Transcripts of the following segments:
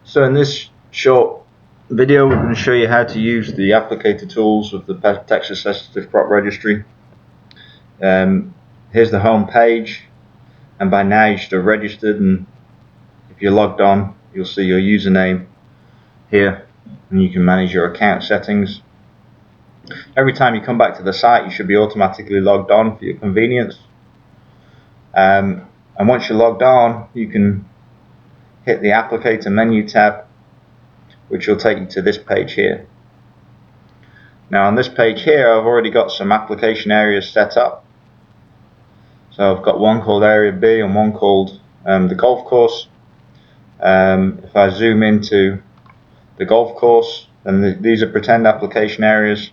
So in this short video, we're going to show you how to use the applicator tools of the Texas Sensitive Crop Registry. Here's the home page, and by now you should have registered, and if you're logged on, you'll see your username here, and you can manage your account settings. Every time you come back to the site, you should be automatically logged on for your convenience. And once you're logged on, you can hit the applicator menu tab, which will take you to this page here. Now on this page here, I've already got some application areas set up. So I've got one called Area B and one called the golf course. If I zoom into the golf course, then these are pretend application areas.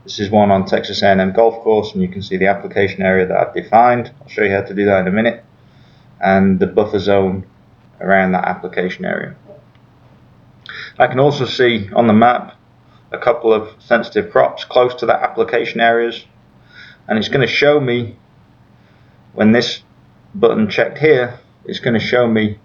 This is one on Texas A&M golf course, and you can see the application area that I've defined. I'll show you how to do that in a minute, and the buffer zone around that application area. I can also see on the map a couple of sensitive crops close to that application areas, and it's going to show me, when this button checked here, it's going to show me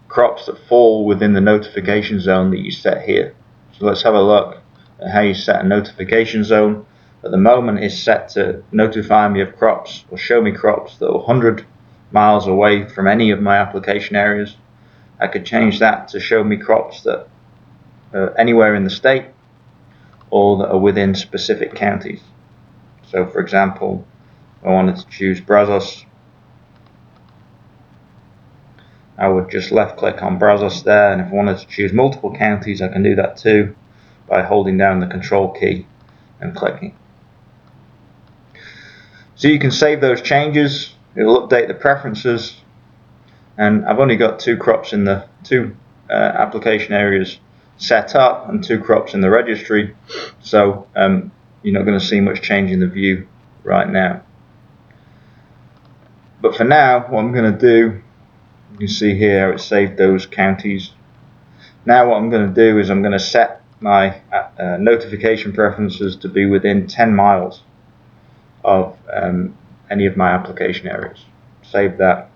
crops that fall within the notification zone that you set here. So let's have a look at how you set a notification zone. At the moment it's set to notify me of crops or show me crops that are 100 miles away from any of my application areas. I could change that to show me crops that are anywhere in the state or that are within specific counties. So for example, if I wanted to choose Brazos, I would just left click on Brazos there, and if I wanted to choose multiple counties, I can do that too by holding down the control key and clicking. So you can save those changes. It will update the preferences, and I've only got two crops in the two application areas set up and two crops in the registry, so you're not going to see much change in the view right now. But for now, what I'm going to do, you can see here it saved those counties. Now what I'm going to do is I'm going to set my notification preferences to be within 10 miles of any of my application areas. Save that,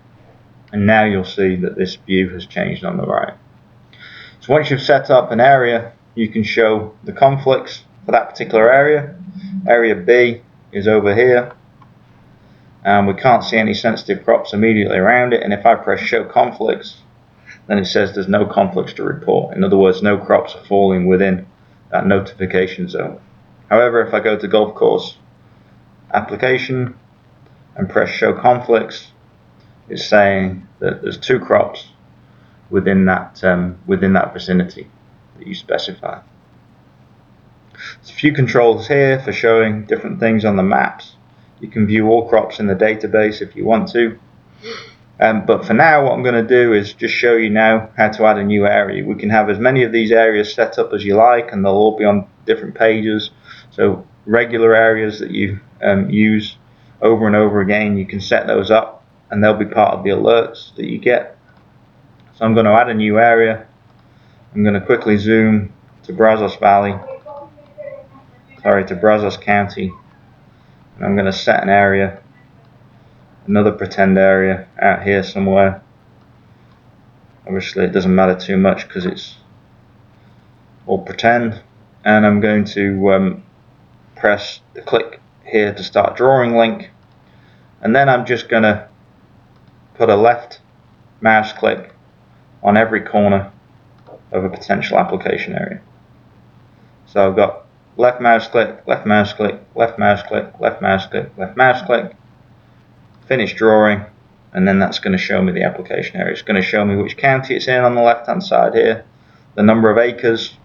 and now you'll see that this view has changed on the right. So once you've set up an area, you can show the conflicts for that particular area. Area B is over here, and we can't see any sensitive crops immediately around it, and if I press show conflicts, then it says there's no conflicts to report. In other words, no crops are falling within that notification zone. However, if I go to golf course application and press show conflicts, it's saying that there's two crops within that vicinity that you specify. There's a few controls here for showing different things on the maps. You can view all crops in the database if you want to. But for now, what I'm going to do is just show you now how to add a new area. We can have as many of these areas set up as you like, and they'll all be on different pages. So regular areas that you use over and over again, you can set those up, and they'll be part of the alerts that you get. So I'm going to add a new area. I'm going to quickly zoom to Brazos Valley, to Brazos County, and I'm going to set an area, another pretend area out here somewhere. Obviously it doesn't matter too much because it's all pretend, and I'm going to press the click here to start drawing link, and then I'm just going to put a left mouse click on every corner of a potential application area. So I've got left mouse click, left mouse click, left mouse click, left mouse click, left mouse click, finish drawing, and then that's going to show me the application area. It's going to show me which county it's in on the left hand side here, the number of acres,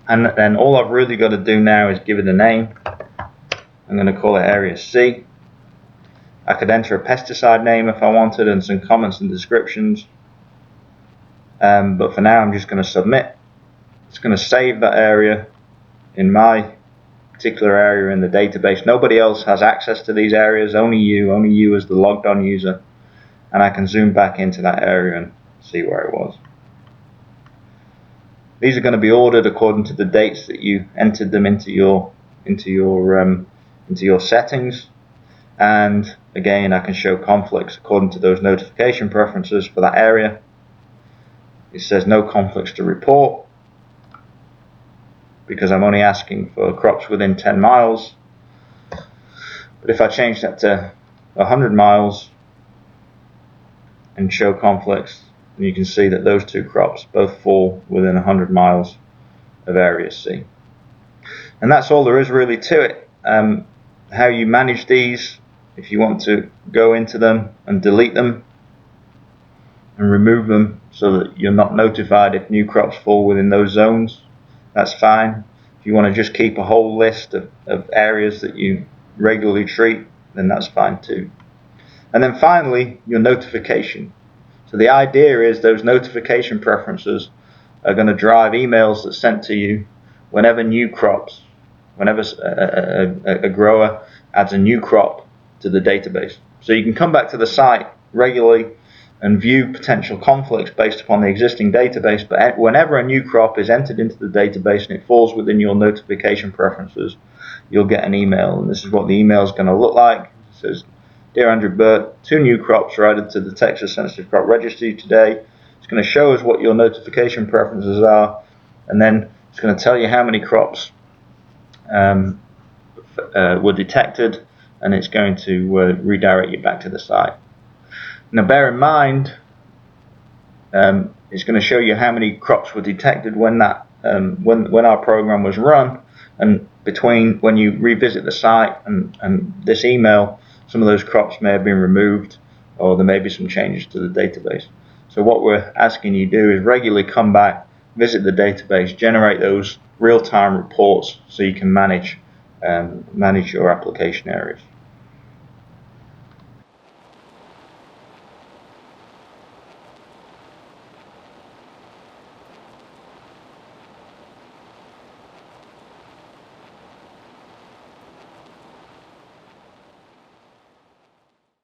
and then all I've really got to do now is give it a name. I'm going to call it Area C. I could enter a pesticide name if I wanted and some comments and descriptions, but for now I'm just going to submit. It's going to save that area in my particular area in the database. Nobody else has access to these areas, only you as the logged on user, and I can zoom back into that area and see where it was. These are going to be ordered according to the dates that you entered them into your settings, and again I can show conflicts according to those notification preferences for that area. it says no conflicts to report, because I'm only asking for crops within 10 miles. But if I change that to 100 miles and show conflicts, then you can see that those two crops both fall within 100 miles of Area C. And that's all there is really to it. How you manage these, if you want to go into them and delete them and remove them so that you're not notified if new crops fall within those zones, that's fine. If you want to just keep a whole list of areas that you regularly treat, then that's fine too. And then finally, your notification. So the idea is those notification preferences are going to drive emails that's sent to you whenever new crops, whenever a grower adds a new crop to the database. So you can come back to the site regularly and view potential conflicts based upon the existing database, but whenever a new crop is entered into the database and it falls within your notification preferences, you'll get an email, and this is what the email is going to look like. It says, "Dear Andrew Burt, 2 new crops are added to the Texas Sensitive Crop Registry today." It's going to show us what your notification preferences are, and then it's going to tell you how many crops were detected, and it's going to redirect you back to the site. Now bear in mind, it's going to show you how many crops were detected when that when our program was run, and between when you revisit the site and this email, some of those crops may have been removed, or there may be some changes to the database. So what we're asking you to do is regularly come back, visit the database, generate those real-time reports so you can manage your application areas.